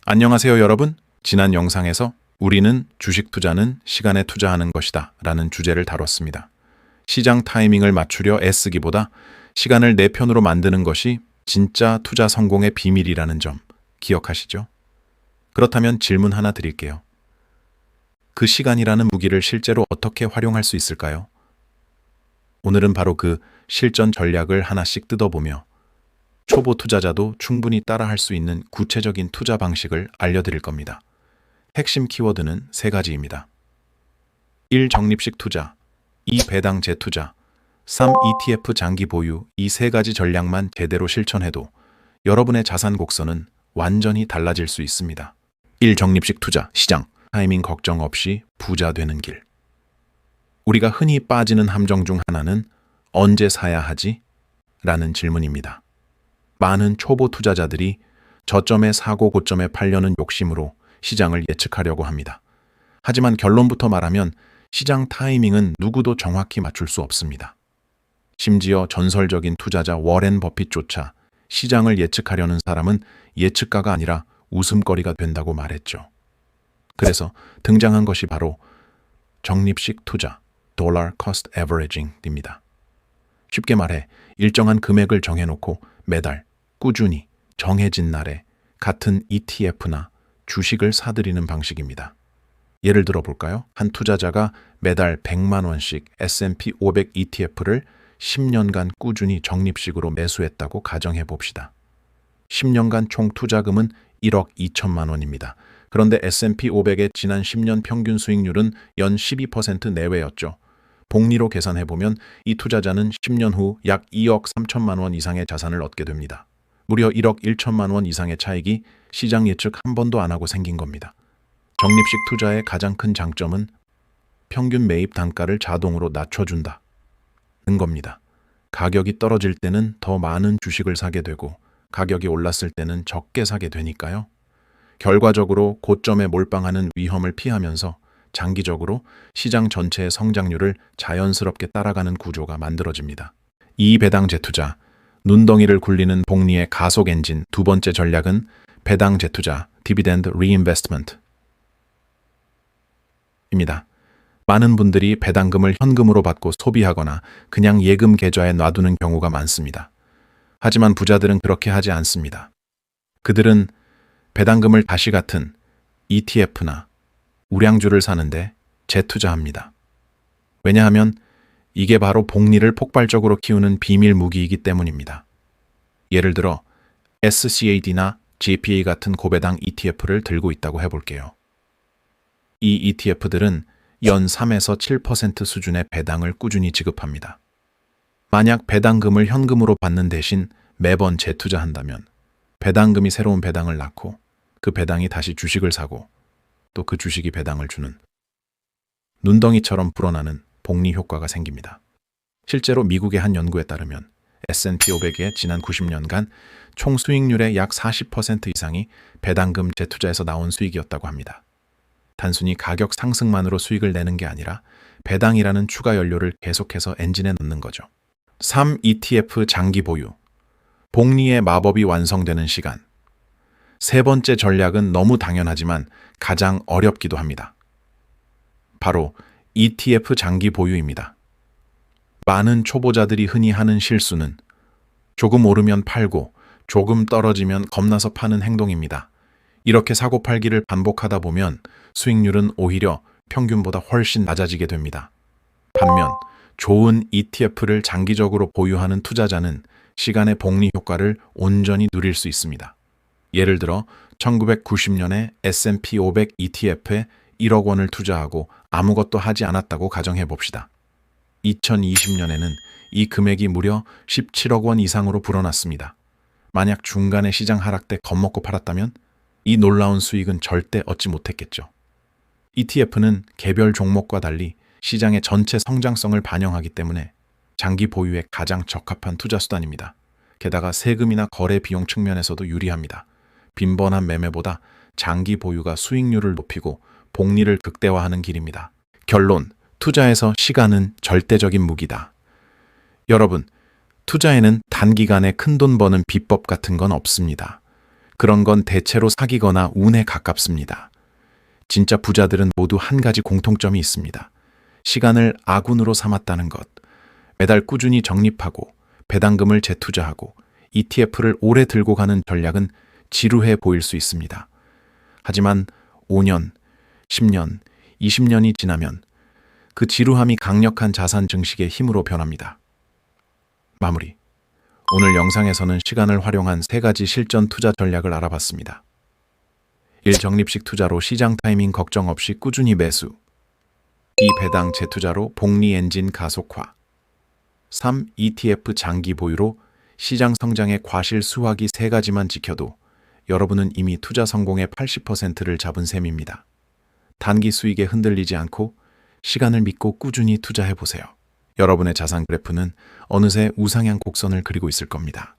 안녕하세요, 여러분. 지난 영상에서 우리는 주식 투자는 시간에 투자하는 것이다 라는 주제를 다뤘습니다. 시장 타이밍을 맞추려 애쓰기보다 시간을 내 편으로 만드는 것이 진짜 투자 성공의 비밀이라는 점 기억하시죠? 그렇다면 질문 하나 드릴게요. 그 시간이라는 무기를 실제로 어떻게 활용할 수 있을까요? 오늘은 바로 그 실전 전략을 하나씩 뜯어보며 초보 투자자도 충분히 따라할 수 있는 구체적인 투자 방식을 알려드릴 겁니다. 핵심 키워드는 세 가지입니다. 1. 적립식 투자, 2. 배당 재투자, 3. ETF 장기 보유. 이 세 가지 전략만 제대로 실천해도 여러분의 자산 곡선은 완전히 달라질 수 있습니다. 1. 적립식 투자, 시장, 타이밍 걱정 없이 부자 되는 길. 우리가 흔히 빠지는 함정 중 하나는 언제 사야 하지? 라는 질문입니다. 많은 초보 투자자들이 저점에 사고 고점에 팔려는 욕심으로 시장을 예측하려고 합니다. 하지만 결론부터 말하면 시장 타이밍은 누구도 정확히 맞출 수 없습니다. 심지어 전설적인 투자자 워렌 버핏조차 시장을 예측하려는 사람은 예측가가 아니라 웃음거리가 된다고 말했죠. 그래서 등장한 것이 바로 적립식 투자, Dollar Cost Averaging입니다. 쉽게 말해 일정한 금액을 정해놓고 매달 꾸준히 정해진 날에 같은 ETF나 주식을 사들이는 방식입니다. 예를 들어 볼까요? 한 투자자가 매달 100만 원씩 S&P 500 ETF를 10년간 꾸준히 적립식으로 매수했다고 가정해 봅시다. 10년간 총 투자금은 1억 2천만 원입니다. 그런데 S&P 500의 지난 10년 평균 수익률은 연 12% 내외였죠. 복리로 계산해보면 이 투자자는 10년 후 약 2억 3천만 원 이상의 자산을 얻게 됩니다. 무려 1억 1천만 원 이상의 차익이 시장 예측 한 번도 안 하고 생긴 겁니다. 적립식 투자의 가장 큰 장점은 평균 매입 단가를 자동으로 낮춰준다는 겁니다. 가격이 떨어질 때는 더 많은 주식을 사게 되고 가격이 올랐을 때는 적게 사게 되니까요. 결과적으로 고점에 몰빵하는 위험을 피하면서 장기적으로 시장 전체의 성장률을 자연스럽게 따라가는 구조가 만들어집니다. 이 배당 재투자, 눈덩이를 굴리는 복리의 가속 엔진. 두 번째 전략은 배당 재투자, Dividend Reinvestment 입니다. 많은 분들이 배당금을 현금으로 받고 소비하거나 그냥 예금 계좌에 놔두는 경우가 많습니다. 하지만 부자들은 그렇게 하지 않습니다. 그들은 배당금을 다시 같은 ETF나 우량주를 사는데 재투자합니다. 왜냐하면 이게 바로 복리를 폭발적으로 키우는 비밀 무기이기 때문입니다. 예를 들어 SCAD나 JPA 같은 고배당 ETF를 들고 있다고 해볼게요. 이 ETF들은 연 3에서 7% 수준의 배당을 꾸준히 지급합니다. 만약 배당금을 현금으로 받는 대신 매번 재투자한다면 배당금이 새로운 배당을 낳고 그 배당이 다시 주식을 사고 또 그 주식이 배당을 주는 눈덩이처럼 불어나는 복리 효과가 생깁니다. 실제로 미국의 한 연구에 따르면 S&P 500의 지난 90년간 총 수익률의 약 40% 이상이 배당금 재투자에서 나온 수익이었다고 합니다. 단순히 가격 상승만으로 수익을 내는 게 아니라 배당이라는 추가 연료를 계속해서 엔진에 넣는 거죠. 3. ETF 장기 보유. 복리의 마법이 완성되는 시간. 세 번째 전략은 너무 당연하지만 가장 어렵기도 합니다. 바로 ETF 장기 보유입니다. 많은 초보자들이 흔히 하는 실수는 조금 오르면 팔고 조금 떨어지면 겁나서 파는 행동입니다. 이렇게 사고 팔기를 반복하다 보면 수익률은 오히려 평균보다 훨씬 낮아지게 됩니다. 반면 좋은 ETF를 장기적으로 보유하는 투자자는 시간의 복리 효과를 온전히 누릴 수 있습니다. 예를 들어 1990년에 S&P 500 ETF에 1억 원을 투자하고 아무것도 하지 않았다고 가정해 봅시다. 2020년에는 이 금액이 무려 17억 원 이상으로 불어났습니다. 만약 중간에 시장 하락 때 겁먹고 팔았다면 이 놀라운 수익은 절대 얻지 못했겠죠. ETF는 개별 종목과 달리 시장의 전체 성장성을 반영하기 때문에 장기 보유에 가장 적합한 투자 수단입니다. 게다가 세금이나 거래 비용 측면에서도 유리합니다. 빈번한 매매보다 장기 보유가 수익률을 높이고 복리를 극대화하는 길입니다. 결론, 투자에서 시간은 절대적인 무기다. 여러분, 투자에는 단기간에 큰돈 버는 비법 같은 건 없습니다. 그런 건 대체로 사기거나 운에 가깝습니다. 진짜 부자들은 모두 한 가지 공통점이 있습니다. 시간을 아군으로 삼았다는 것. 매달 꾸준히 적립하고 배당금을 재투자하고 ETF를 오래 들고 가는 전략은 지루해 보일 수 있습니다. 하지만 5년, 10년, 20년이 지나면 그 지루함이 강력한 자산 증식의 힘으로 변합니다. 마무리. 오늘 영상에서는 시간을 활용한 3가지 실전 투자 전략을 알아봤습니다. 1. 적립식 투자로 시장 타이밍 걱정 없이 꾸준히 매수. 2. 배당 재투자로 복리 엔진 가속화. 3. ETF 장기 보유로 시장 성장의 과실 수확이 3가지만 지켜도 여러분은 이미 투자 성공의 80%를 잡은 셈입니다. 단기 수익에 흔들리지 않고 시간을 믿고 꾸준히 투자해보세요. 여러분의 자산 그래프는 어느새 우상향 곡선을 그리고 있을 겁니다.